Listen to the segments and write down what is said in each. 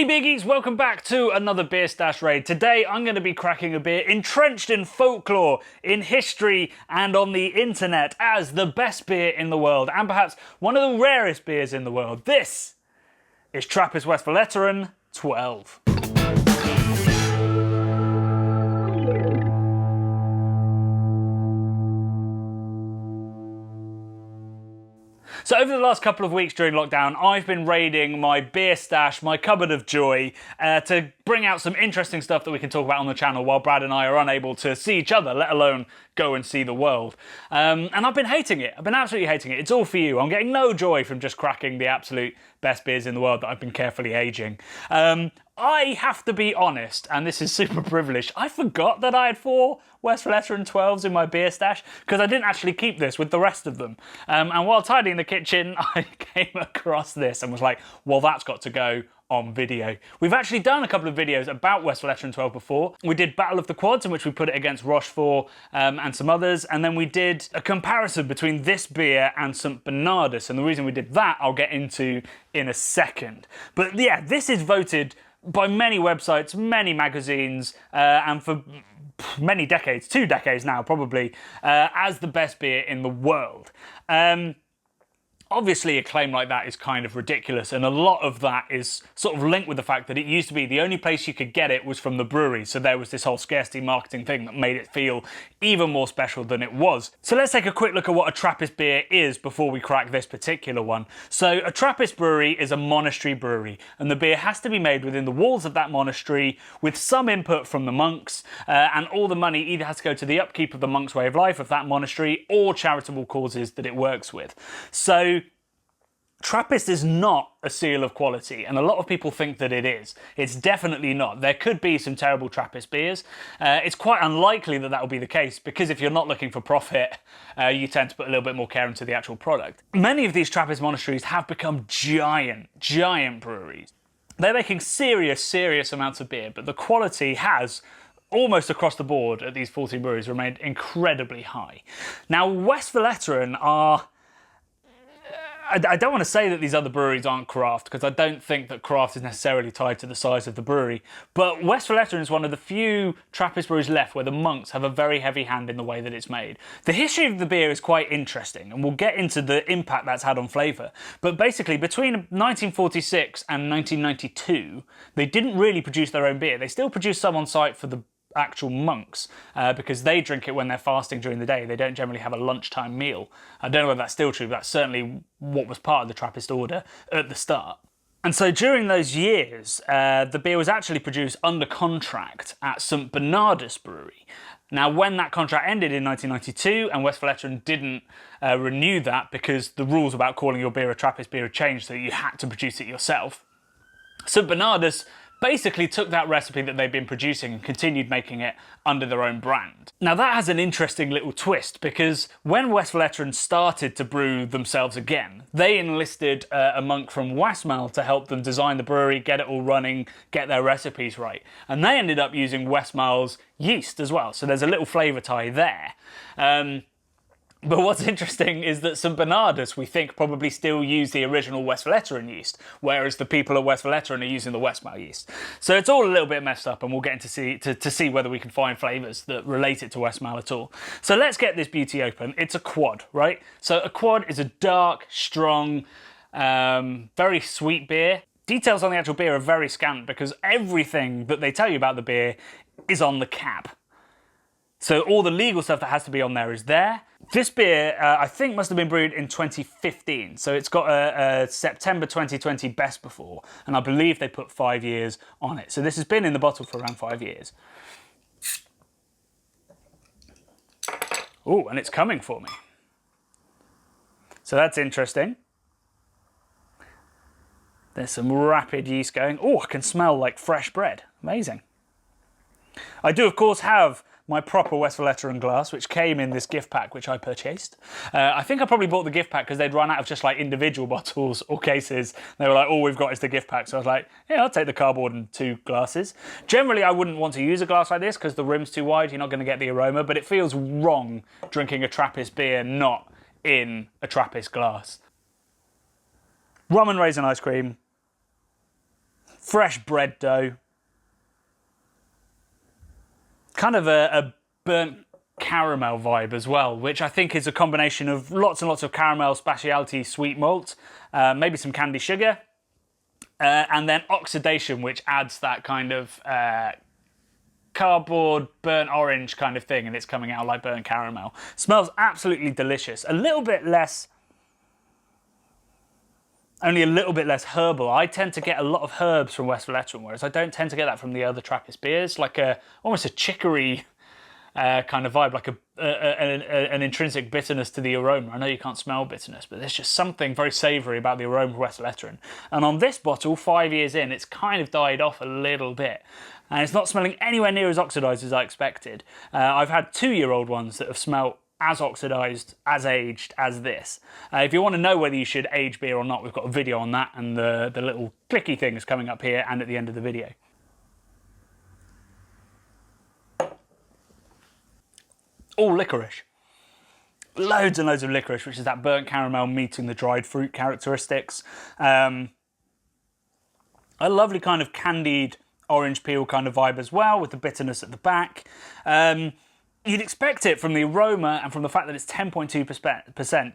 Hey biggies, welcome back to another Beer Stash raid. Today I'm going to be cracking a beer entrenched in folklore, in history and on the internet as the best beer in the world and perhaps one of the rarest beers in the world. This is Trappist Westvleteren XII. So over the last couple of weeks during lockdown, I've been raiding my beer stash, my cupboard of joy, to bring out some interesting stuff that we can talk about on the channel while Brad and I are unable to see each other, let alone go and see the world. And I've been hating it. I've been absolutely hating it. It's all for you. I'm getting no joy from just cracking the absolute best beers in the world that I've been carefully aging. I have to be honest, and this is super privileged, I forgot that I had 4 Westvleteren XIIs in my beer stash because I didn't actually keep this with the rest of them. And while tidying the kitchen, I came across this and was like, well, that's got to go on video. We've actually done a couple of videos about Westvleteren XII before. We did Battle of the Quads, in which we put it against Rochefort and some others, and then we did a comparison between this beer and St Bernardus, and the reason we did that I'll get into in a second. But yeah, this is voted by many websites, many magazines, and for many decades, 2 decades now probably, as the best beer in the world. Obviously, a claim like that is kind of ridiculous, and a lot of that is sort of linked with the fact that it used to be the only place you could get it was from the brewery, so there was this whole scarcity marketing thing that made it feel even more special than it was. So let's take a quick look at what a Trappist beer is before we crack this particular one. So a Trappist brewery is a monastery brewery, and the beer has to be made within the walls of that monastery with some input from the monks, and all the money either has to go to the upkeep of the monks' way of life of that monastery or charitable causes that it works with. So Trappist is not a seal of quality, and a lot of people think that it is. It's definitely not. There could be some terrible Trappist beers. It's quite unlikely that that will be the case, because if you're not looking for profit, you tend to put a little bit more care into the actual product. Many of these Trappist monasteries have become giant breweries. They're making serious amounts of beer, but the quality has, almost across the board at these 14 breweries, remained incredibly high. Now, Westvleteren are... I don't want to say that these other breweries aren't craft, because I don't think that craft is necessarily tied to the size of the brewery, but Westvleteren is one of the few Trappist breweries left where the monks have a very heavy hand in the way that it's made. The history of the beer is quite interesting, and we'll get into the impact that's had on flavour, but basically between 1946 and 1992, they didn't really produce their own beer. They still produced some on site for the actual monks, because they drink it when they're fasting during the day. They don't generally have a lunchtime meal. I don't know whether that's still true, but that's certainly what was part of the Trappist order at the start. And so during those years, the beer was actually produced under contract at St Bernardus Brewery. Now, when that contract ended in 1992 and Westvleteren didn't renew that because the rules about calling your beer a Trappist beer had changed, so you had to produce it yourself, St Bernardus basically took that recipe that they'd been producing and continued making it under their own brand. Now that has an interesting little twist, because when Westvleteren started to brew themselves again, they enlisted a monk from Westmalle to help them design the brewery, get it all running, get their recipes right. And they ended up using Westmalle's yeast as well, so there's a little flavour tie there. But what's interesting is that St Bernardus, we think, probably still use the original Westvleteren yeast, whereas the people at Westvleteren are using the Westmalle yeast. So it's all a little bit messed up, and we'll get into to see whether we can find flavours that relate it to Westmalle at all. So let's get this beauty open. It's a quad, right? So a quad is a dark, strong, very sweet beer. Details on the actual beer are very scant, because everything that they tell you about the beer is on the cap. So all the legal stuff that has to be on there is there. This beer, I think, must have been brewed in 2015, so it's got a September 2020 best before, and I believe they put 5 years on it. So this has been in the bottle for around 5 years. Oh, and it's coming for me. So that's interesting. There's some rapid yeast going. Oh, I can smell like fresh bread. Amazing. I do, of course, have my proper Westvleteren glass, which came in this gift pack, which I purchased. I think I probably bought the gift pack because they'd run out of just like individual bottles or cases. They were like, all we've got is the gift pack. So I was like, yeah, I'll take the cardboard and 2 glasses. Generally, I wouldn't want to use a glass like this because the rim's too wide. You're not going to get the aroma, but it feels wrong drinking a Trappist beer not in a Trappist glass. Rum and raisin ice cream. fresh bread dough, kind of a burnt caramel vibe as well, which I think is a combination of lots and lots of caramel specialty sweet malt, maybe some candy sugar, and then oxidation, which adds that kind of cardboard burnt orange kind of thing, and it's coming out like burnt caramel. Smells absolutely delicious. A little bit less, only a little bit less herbal. I tend to get a lot of herbs from Westvleteren, whereas I don't tend to get that from the other Trappist beers, like almost a chicory kind of vibe, like an intrinsic bitterness to the aroma. I know you can't smell bitterness, but there's just something very savoury about the aroma of Westvleteren. And on this bottle, 5 years in, it's kind of died off a little bit. And it's not smelling anywhere near as oxidised as I expected. I've had 2-year-old ones that have smelt as oxidised, as aged as this. If you want to know whether you should age beer or not, we've got a video on that, and the little clicky thing is coming up here and at the end of the video. All licorice. Loads and loads of licorice, which is that burnt caramel meeting the dried fruit characteristics. A lovely kind of candied orange peel kind of vibe as well, with the bitterness at the back. You'd expect it from the aroma and from the fact that it's 10.2%,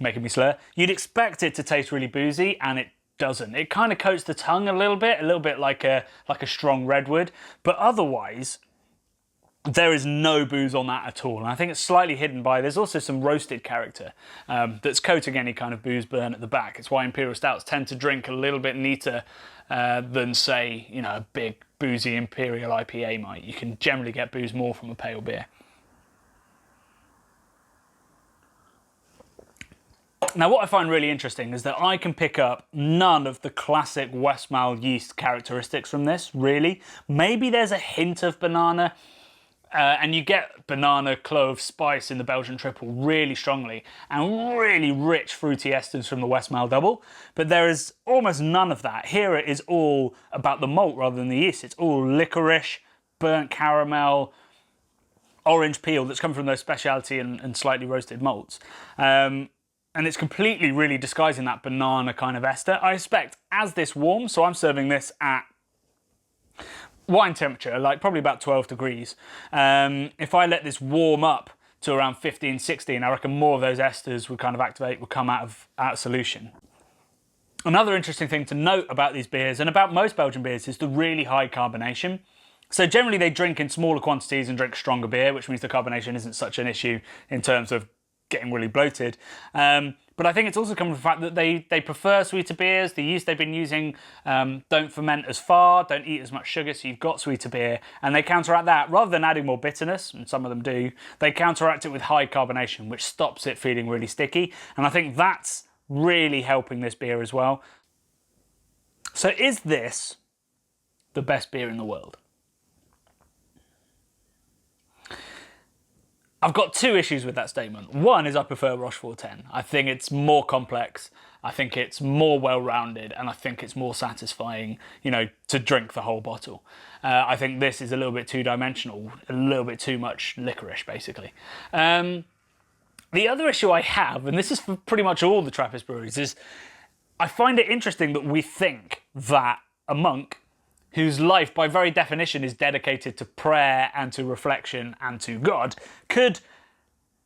making me slur. You'd expect it to taste really boozy, and it doesn't. It kind of coats the tongue a little bit like a strong redwood, but otherwise there is no booze on that at all. And I think it's slightly hidden by, there's also some roasted character that's coating any kind of booze burn at the back. It's why Imperial Stouts tend to drink a little bit neater than, say, you know, a big boozy Imperial IPA might. You can generally get booze more from a pale beer. Now, what I find really interesting is that I can pick up none of the classic Westmalle yeast characteristics from this, really. Maybe there's a hint of banana, and you get banana, clove, spice in the Belgian triple really strongly, and really rich fruity esters from the Westmalle double, but there is almost none of that. Here it is all about the malt rather than the yeast. It's all licorice, burnt caramel, orange peel that's come from those specialty and slightly roasted malts. And it's completely really disguising that banana kind of ester. I expect as this warms, so I'm serving this at wine temperature, like probably about 12 degrees. If I let this warm up to around 15, 16, I reckon more of those esters would kind of activate, would come out of solution. Another interesting thing to note about these beers, and about most Belgian beers, is the really high carbonation. So generally they drink in smaller quantities and drink stronger beer, which means the carbonation isn't such an issue in terms of getting really bloated. But I think it's also come from the fact that they prefer sweeter beers. The yeast they've been using don't ferment as far, don't eat as much sugar, so you've got sweeter beer. And they counteract that, rather than adding more bitterness, and some of them do, they counteract it with high carbonation, which stops it feeling really sticky. And I think that's really helping this beer as well. So is this the best beer in the world? I've got two issues with that statement. One is I prefer Rochefort X. I think it's more complex, I think it's more well-rounded, and I think it's more satisfying, you know, to drink the whole bottle. I think this is a little bit two-dimensional, a little bit too much licorice, basically. The other issue I have, and this is for pretty much all the Trappist breweries, is I find it interesting that we think that a monk whose life by very definition is dedicated to prayer and to reflection and to God, could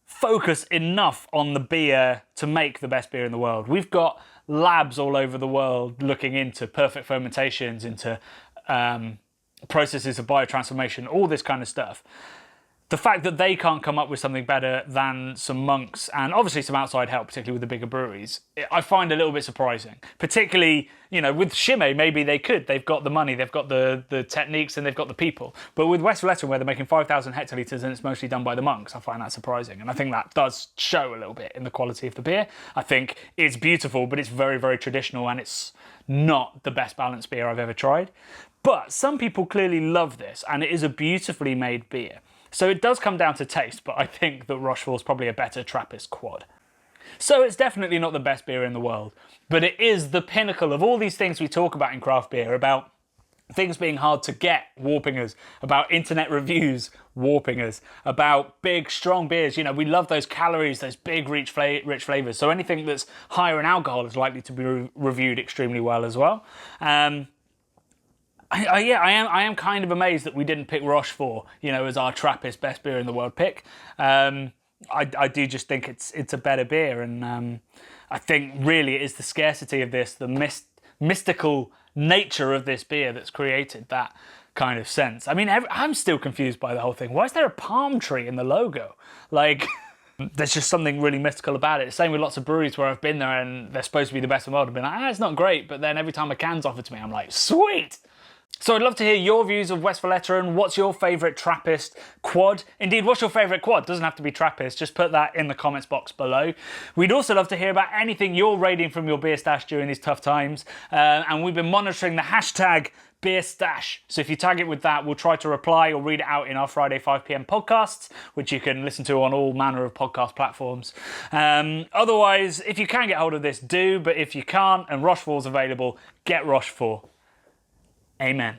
focus enough on the beer to make the best beer in the world. We've got labs all over the world looking into perfect fermentations, into processes of biotransformation, all this kind of stuff. The fact that they can't come up with something better than some monks, and obviously some outside help, particularly with the bigger breweries, I find a little bit surprising. Particularly, you know, with Chimay, maybe they could. They've got the money, they've got the techniques, and they've got the people. But with Westvleteren, where they're making 5,000 hectolitres and it's mostly done by the monks, I find that surprising. And I think that does show a little bit in the quality of the beer. I think it's beautiful, but it's very, very traditional, and it's not the best balanced beer I've ever tried. But some people clearly love this, and it is a beautifully made beer. So it does come down to taste, but I think that Rochefort's probably a better Trappist quad. So it's definitely not the best beer in the world, but it is the pinnacle of all these things we talk about in craft beer, about things being hard to get, warping us, about internet reviews, warping us, about big, strong beers. You know, we love those calories, those big, rich flavours. So anything that's higher in alcohol is likely to be reviewed extremely well as well. Yeah, I am kind of amazed that we didn't pick Rochefort, as our Trappist best beer in the world pick. I do just think it's a better beer, and I think really it is the scarcity of this, the mystical nature of this beer that's created that kind of sense. I mean, I'm still confused by the whole thing. Why is there a palm tree in the logo? Like, there's just something really mystical about it. Same with lots of breweries where I've been there and they're supposed to be the best in the world. I've been like, it's not great, but then every time a can's offered to me, I'm like, sweet! So I'd love to hear your views of Westvleteren. What's your favourite Trappist quad? Indeed, what's your favourite quad? Doesn't have to be Trappist, just put that in the comments box below. We'd also love to hear about anything you're raiding from your beer stash during these tough times. And we've been monitoring the hashtag Beer Stash. So if you tag it with that, we'll try to reply or read it out in our Friday 5 PM podcasts, which you can listen to on all manner of podcast platforms. Otherwise, if you can get hold of this, do. But if you can't and Rochefort's available, get Rochefort. Amen.